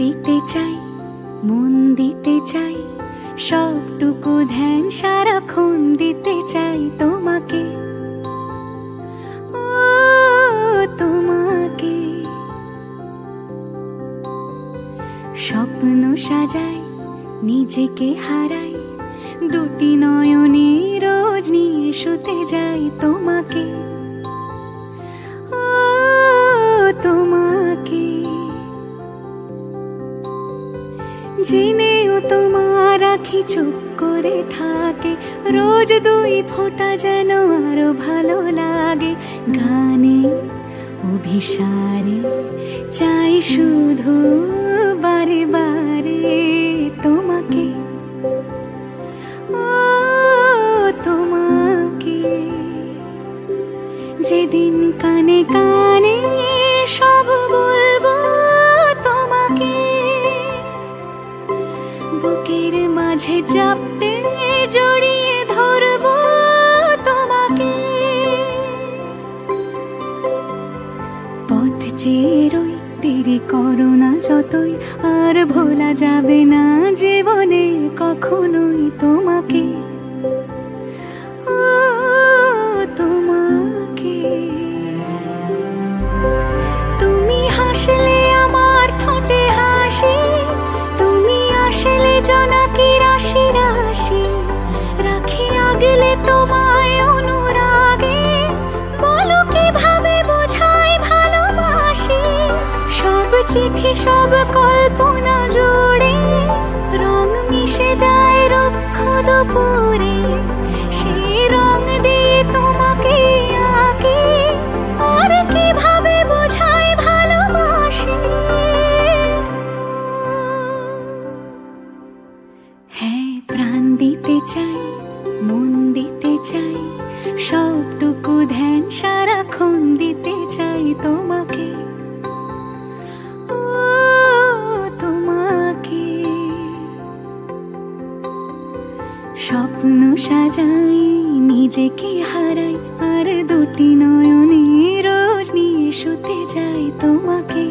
দিতে চাই, মন দিতে চাই, সবটুকু ধ্যান সারাক্ষণ দিতে চাই তোমাকে, ও তোমাকে। স্বপ্ন সাজাই, নিজেকে হারাই, দুটি নয়নে রোজ নিয়ে শুতে যাই তোমাকে, ও তোমাকে। জেনেও তোমার আখি চুপ করে থাকে, রোজ দুই ফোঁটা যেন আরো ভালো লাগে। গানে অভিসারে চাই শুধু বারে বারে তোমাকে, ও তোমাকে। যেদিন কানে কানে সব বলবো তোমাকে, বুকের মাঝে চাপতে জড়িয়ে ধরবো তোমাকে। পথ চেয়ে রই, দেরি করো না যতই, আর ভোলা যাবে না জীবনে কখনোই তোমাকে, ও তোমাকে। তুমি হাসলে আমার ঠোঁটে হাসি, তুমি আসলে জোনাকি রাশি রাশি, রাখি আগলে তোমায় অনুরাগে, বলো কিভাবে বোঝাই ভালোবাসি। সব চিঠি সব কল্পনা জুড়ে রং মিশে যায় রুক্ষ দুপুরে, সেই রং দিয়ে তোমাকে আঁকি, আর কিভাবে বোঝাই ভালোবাসি। হ্যাঁ, প্রাণ দিতে চাই, মন দিতে চাই, সবটুকু ধ্যান সারাক্ষণ দিতে চাই তোমাকে, ও তোমাকে। স্বপ্ন সাজাই, নিজেকে হারাই, আর দুটি নয়নে রোজ নিয়ে শুতে যাই তোমাকে।